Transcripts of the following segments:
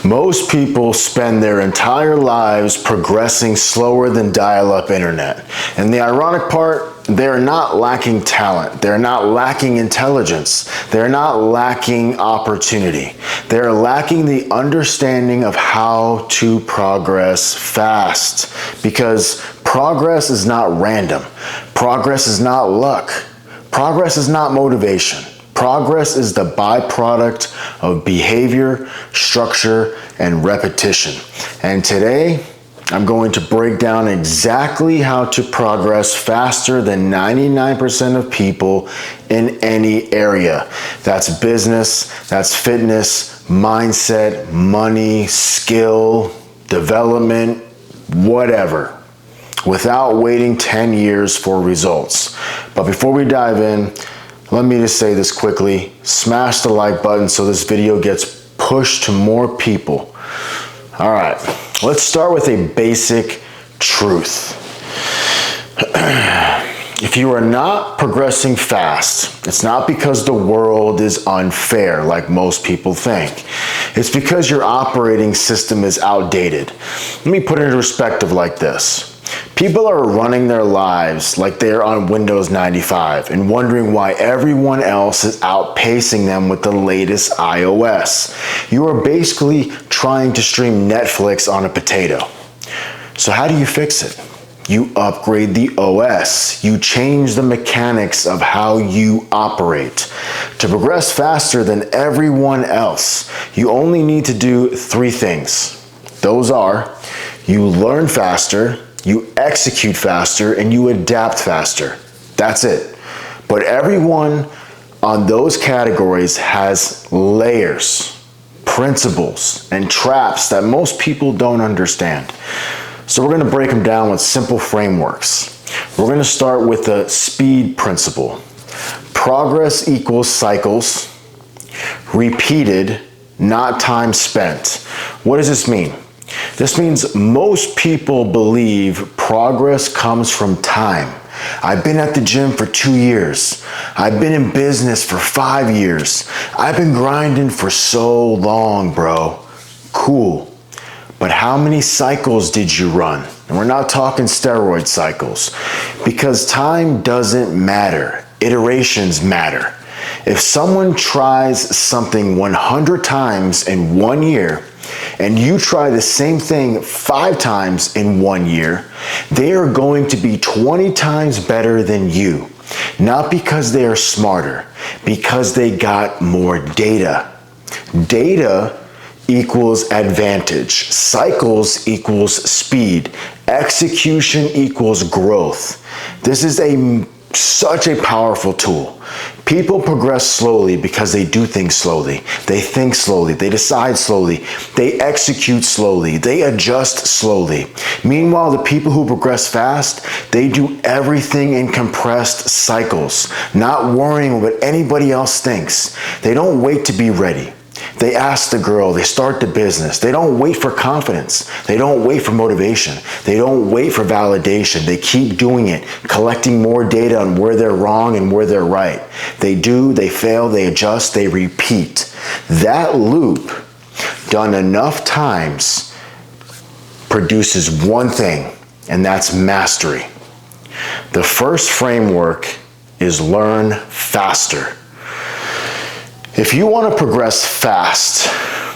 Most people spend their entire lives progressing slower than dial-up internet. And the ironic part, they're not lacking talent. They're not lacking intelligence. They're not lacking opportunity. They're lacking the understanding of how to progress fast. Because progress is not random. Progress is not luck. Progress is not motivation. Progress is the byproduct of behavior, structure, and repetition. And today, I'm going to break down exactly how to progress faster than 99% of people in any area. That's business, that's fitness, mindset, money, skill, development, whatever, without waiting 10 years for results. But before we dive in, let me just say this quickly. Smash the like button so this video gets pushed to more people. All right, let's start with a basic truth. If you are not progressing fast, it's not because the world is unfair like most people think. It's because your operating system is outdated. Let me put it into perspective like this. People are running their lives like they're on Windows 95 and wondering why everyone else is outpacing them with the latest iOS. You are basically trying to stream Netflix on a potato. So how do you fix it? You upgrade the OS. You change the mechanics of how you operate. To progress faster than everyone else, you only need to do 3 things. Those are, you learn faster, you execute faster, and you adapt faster. That's it. But everyone on those categories has layers, principles, and traps that most people don't understand. So we're going to break them down with simple frameworks. We're going to start with the speed principle. Progress equals cycles, repeated, not time spent. What does this mean? This means most people believe progress comes from time. I've been at the gym for 2 years. I've been in business for 5 years. I've been grinding for so long, bro. Cool. But how many cycles did you run? And we're not talking steroid cycles. Because time doesn't matter. Iterations matter. If someone tries something 100 times in 1 year, and you try the same thing 5 times in 1 year, they are going to be 20 times better than you. Not because they are smarter, because they got more data. Data equals advantage. Cycles equals speed. Execution equals growth. This is such a powerful tool. People progress slowly because they do things slowly. They think slowly. They decide slowly. They execute slowly. They adjust slowly. Meanwhile, the people who progress fast, they do everything in compressed cycles, not worrying what anybody else thinks. They don't wait to be ready. They ask the girl, they start the business. They don't wait for confidence. They don't wait for motivation. They don't wait for validation. They keep doing it, collecting more data on where they're wrong and where they're right. They do, they fail, they adjust, they repeat. That loop, done enough times, produces one thing, and that's mastery. The first framework is learn faster. If you want to progress fast,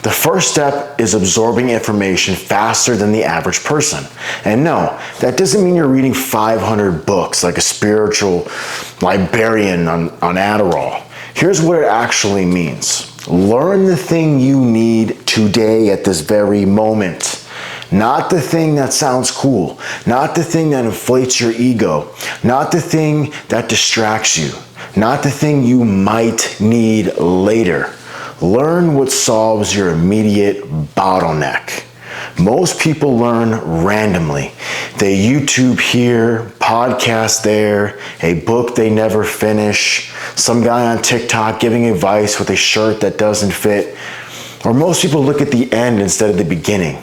the first step is absorbing information faster than the average person. And no, that doesn't mean you're reading 500 books like a spiritual librarian on Adderall. Here's what it actually means. Learn the thing you need today at this very moment. Not the thing that sounds cool, not the thing that inflates your ego, not the thing that distracts you, not the thing you might need later. Learn what solves your immediate bottleneck. Most people learn randomly. They YouTube here, podcast there, a book they never finish, some guy on TikTok giving advice with a shirt that doesn't fit, or most people look at the end instead of the beginning.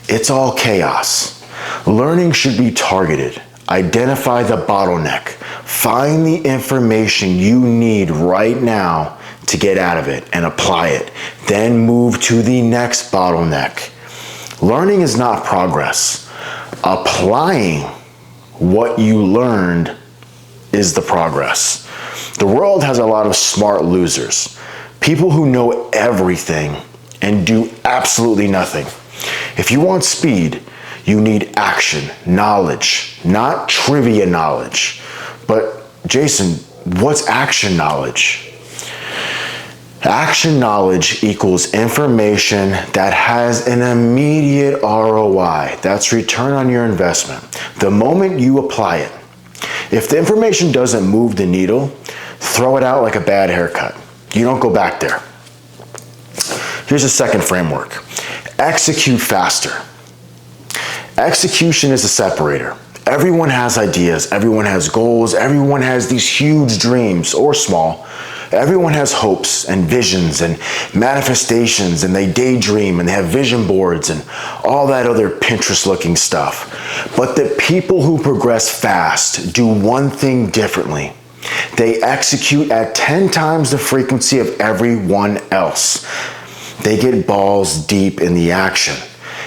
It's all chaos. Learning should be targeted. Identify the bottleneck. Find the information you need right now to get out of it and apply it. Then move to the next bottleneck. Learning is not progress. Applying what you learned is the progress. The world has a lot of smart losers. People who know everything and do absolutely nothing. If you want speed, you need action, knowledge, not trivia knowledge. But Jason, what's action knowledge? Action knowledge equals information that has an immediate ROI. That's return on your investment. The moment you apply it. If the information doesn't move the needle, throw it out like a bad haircut. You don't go back there. Here's a second framework. Execute faster. Execution is a separator. Everyone has ideas, everyone has goals, everyone has these huge dreams, or small. Everyone has hopes and visions and manifestations, and they daydream and they have vision boards and all that other Pinterest-looking stuff. But the people who progress fast do one thing differently. They execute at 10 times the frequency of everyone else. They get balls deep in the action.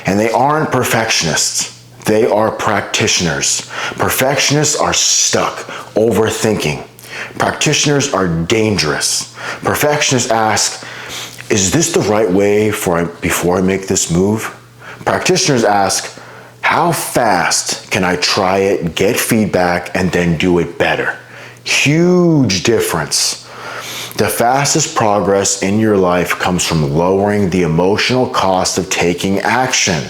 And they aren't perfectionists. They are practitioners. Perfectionists are stuck, overthinking. Practitioners are dangerous. Perfectionists ask, is this the right way before I make this move? Practitioners ask, how fast can I try it, get feedback, and then do it better? Huge difference. The fastest progress in your life comes from lowering the emotional cost of taking action.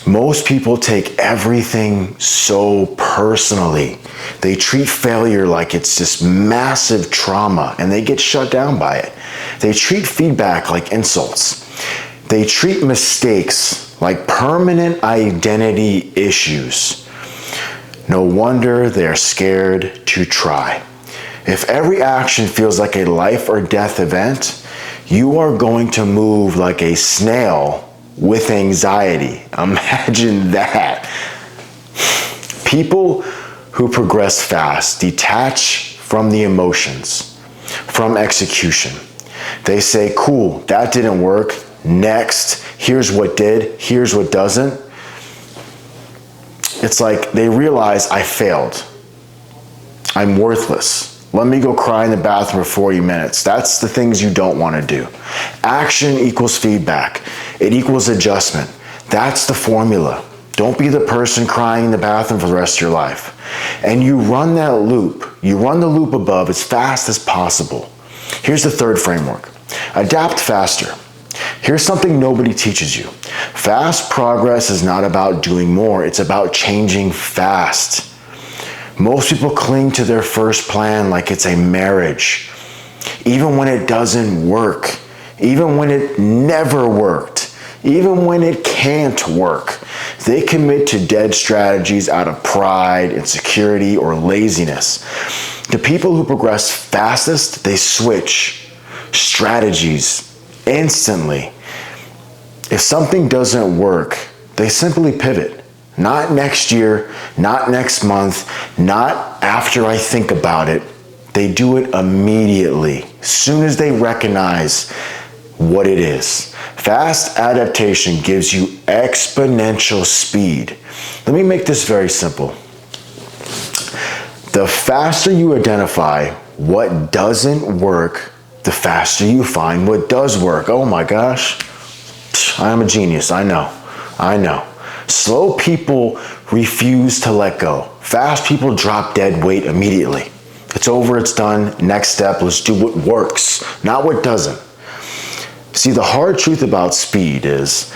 Most people take everything so personally. They treat failure like it's this massive trauma and they get shut down by it. They treat feedback like insults. They treat mistakes like permanent identity issues. No wonder they're scared to try. If every action feels like a life or death event, you are going to move like a snail with anxiety. Imagine that. People who progress fast detach from the emotions, from execution. They say, cool, that didn't work. Next, here's what did, here's what doesn't. It's like they realize I failed. I'm worthless. Let me go cry in the bathroom for 40 minutes. That's the things you don't want to do. Action equals feedback. It equals adjustment. That's the formula. Don't be the person crying in the bathroom for the rest of your life. And you run that loop. You run the loop above as fast as possible. Here's the third framework. Adapt faster. Here's something nobody teaches you. Fast progress is not about doing more. It's about changing fast. Most people cling to their first plan like it's a marriage. Even when it doesn't work. Even when it never worked. Even when it can't work. They commit to dead strategies out of pride, insecurity, or laziness. The people who progress fastest, they switch strategies instantly. If something doesn't work, they simply pivot. Not next year, not next month, not after I think about it. They do it immediately, as soon as they recognize what it is. Fast adaptation gives you exponential speed. Let me make this very simple. The faster you identify what doesn't work, the faster you find what does work. Oh my gosh, I'm a genius, I know. Slow people refuse to let go. Fast people drop dead weight immediately. It's over, it's done, next step, let's do what works, not what doesn't. See, the hard truth about speed is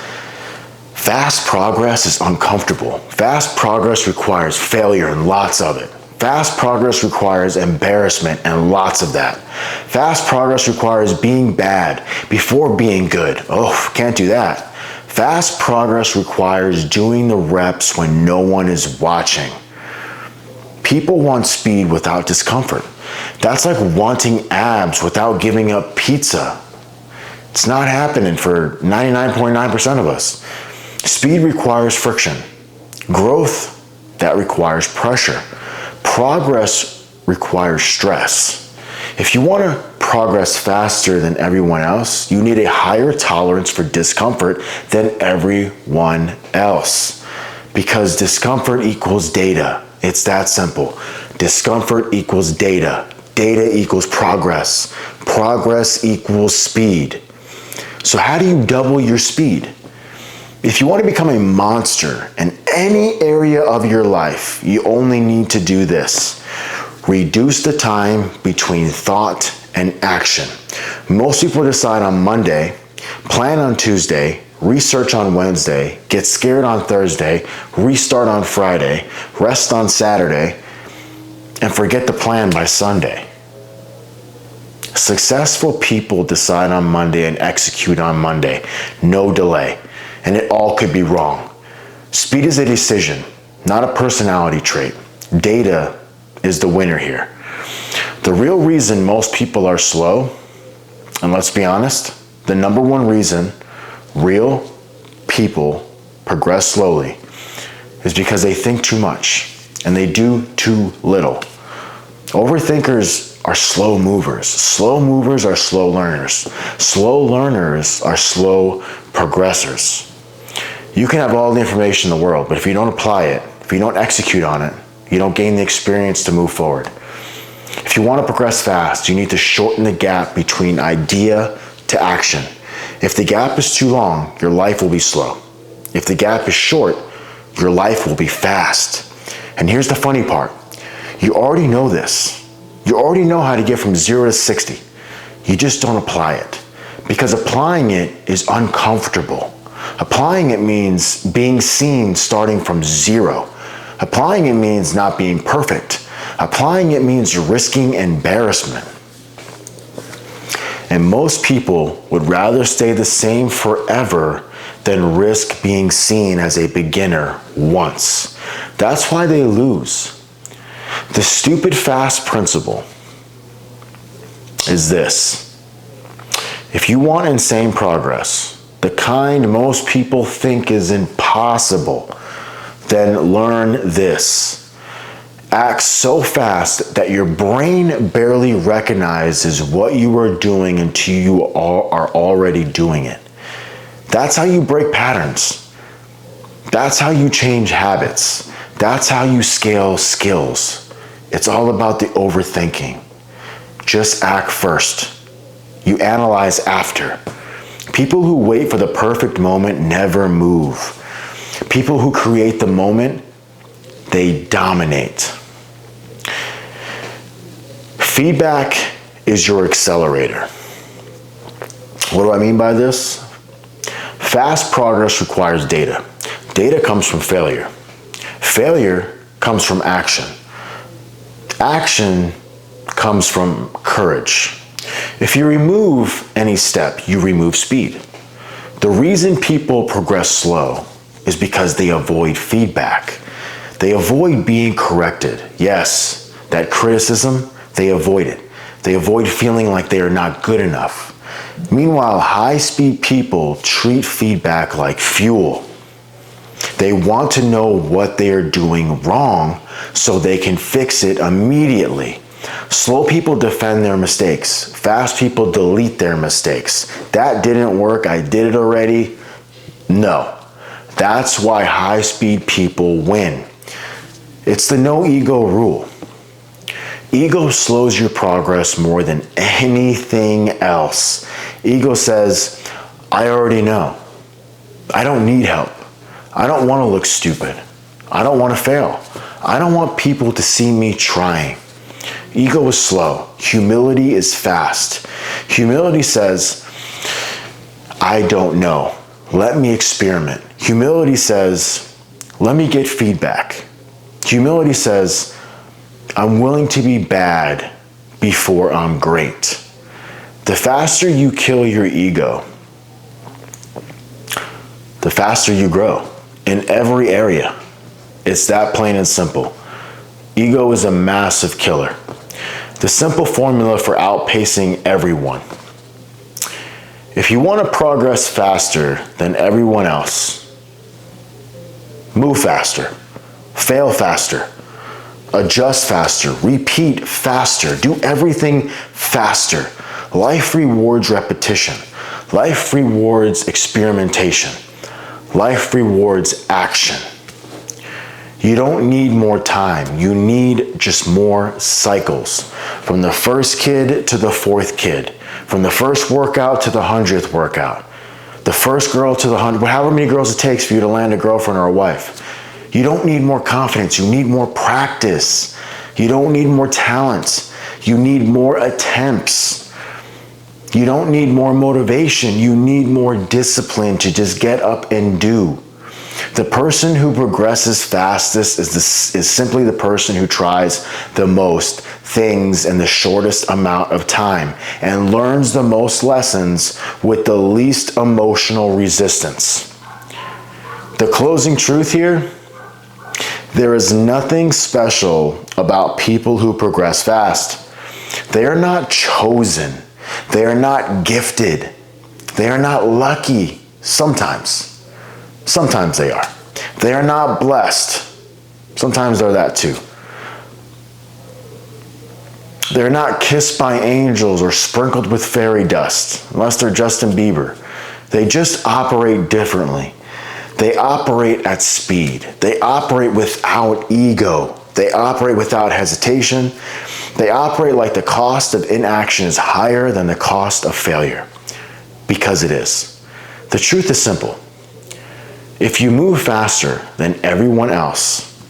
fast progress is uncomfortable. Fast progress requires failure and lots of it. Fast progress requires embarrassment and lots of that. Fast progress requires being bad before being good. Oh, can't do that. Fast progress requires doing the reps when no one is watching. People want speed without discomfort. That's like wanting abs without giving up pizza. It's not happening for 99.9% of us. Speed requires friction. Growth, that requires pressure. Progress requires stress. If you want to progress faster than everyone else, you need a higher tolerance for discomfort than everyone else. Because discomfort equals data. It's that simple. Discomfort equals data. Data equals progress. Progress equals speed. So how do you double your speed? If you want to become a monster in any area of your life, you only need to do this. Reduce the time between thought and action. Most people decide on Monday, plan on Tuesday, research on Wednesday, get scared on Thursday, restart on Friday, rest on Saturday, and forget the plan by Sunday. Successful people decide on Monday and execute on Monday. No delay. And it all could be wrong. Speed is a decision, not a personality trait. Data is the winner here. The real reason most people are slow, and let's be honest, the number one reason real people progress slowly is because they think too much and they do too little. Overthinkers are slow movers. Slow movers are slow learners. Slow learners are slow progressors. You can have all the information in the world, but if you don't apply it, if you don't execute on it, you don't gain the experience to move forward. If you want to progress fast, you need to shorten the gap between idea to action. If the gap is too long, your life will be slow. If the gap is short, your life will be fast. And here's the funny part. You already know this. You already know how to get from 0 to 60. You just don't apply it. Because applying it is uncomfortable. Applying it means being seen starting from 0. Applying it means not being perfect. Applying it means risking embarrassment. And most people would rather stay the same forever than risk being seen as a beginner once. That's why they lose. The stupid fast principle is this. If you want insane progress, the kind most people think is impossible, then learn this. Act so fast that your brain barely recognizes what you are doing until you are already doing it. That's how you break patterns. That's how you change habits. That's how you scale skills. It's all about the overthinking. Just act first. You analyze after. People who wait for the perfect moment never move. People who create the moment, they dominate. Feedback is your accelerator. What do I mean by this? Fast progress requires data. Data comes from failure. Failure comes from action. Action comes from courage. If you remove any step, you remove speed. The reason people progress slow is because they avoid feedback. They avoid being corrected. Yes, that criticism, they avoid it. They avoid feeling like they are not good enough. Meanwhile, high-speed people treat feedback like fuel. They want to know what they are doing wrong so they can fix it immediately. Slow people defend their mistakes. Fast people delete their mistakes. That didn't work, I did it already. No. That's why high-speed people win. It's the no ego rule. Ego slows your progress more than anything else. Ego says, I already know. I don't need help. I don't want to look stupid. I don't want to fail. I don't want people to see me trying. Ego is slow. Humility is fast. Humility says, I don't know. Let me experiment. Humility says, let me get feedback. Humility says, I'm willing to be bad before I'm great. The faster you kill your ego, the faster you grow in every area. It's that plain and simple. Ego is a massive killer. The simple formula for outpacing everyone. If you want to progress faster than everyone else, move faster, fail faster, Adjust faster, repeat faster, do everything faster. Life rewards repetition. Life rewards experimentation. Life rewards action. You don't need more time. You need just more cycles. From the first kid to the fourth kid. From the first workout to the 100th workout. The first girl to the 100th, however many girls it takes for you to land a girlfriend or a wife. You don't need more confidence. You need more practice. You don't need more talent. You need more attempts. You don't need more motivation. You need more discipline to just get up and do. The person who progresses fastest is simply the person who tries the most things in the shortest amount of time and learns the most lessons with the least emotional resistance. The closing truth here: there is nothing special about people who progress fast. They are not chosen. They are not gifted. They are not lucky. Sometimes they are. They are not blessed. Sometimes they're that too. They're not kissed by angels or sprinkled with fairy dust, unless they're Justin Bieber. They just operate differently. They operate at speed. They operate without ego. They operate without hesitation. They operate like the cost of inaction is higher than the cost of failure, because it is. The truth is simple. If you move faster than everyone else,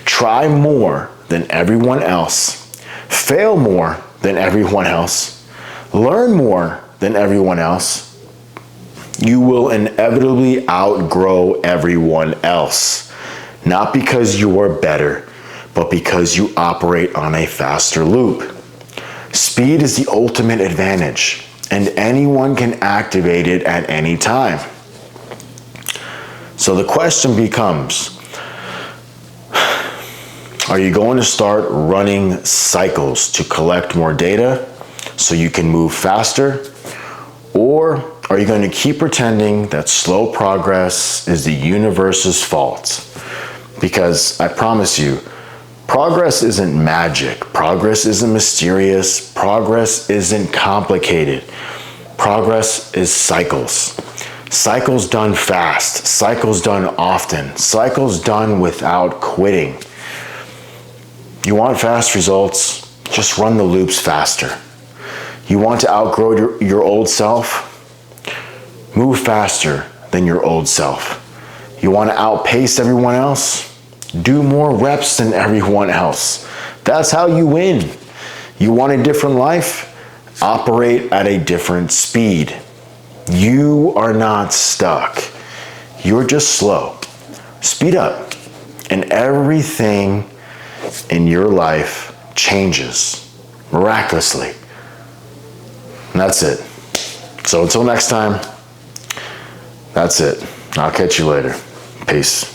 try more than everyone else, fail more than everyone else, learn more than everyone else, you will inevitably outgrow everyone else. Not because you are better, but because you operate on a faster loop. Speed is the ultimate advantage, and anyone can activate it at any time. So the question becomes, are you going to start running cycles to collect more data so you can move faster? Or are you going to keep pretending that slow progress is the universe's fault? Because I promise you, progress isn't magic. Progress isn't mysterious. Progress isn't complicated. Progress is cycles. Cycles done fast, cycles done often, cycles done without quitting. You want fast results? Just run the loops faster. You want to outgrow your old self? Move faster than your old self. You want to outpace everyone else? Do more reps than everyone else. That's how you win. You want a different life? Operate at a different speed. You are not stuck. You're just slow. Speed up, and everything in your life changes miraculously. And that's it. So until next time, that's it. I'll catch you later. Peace.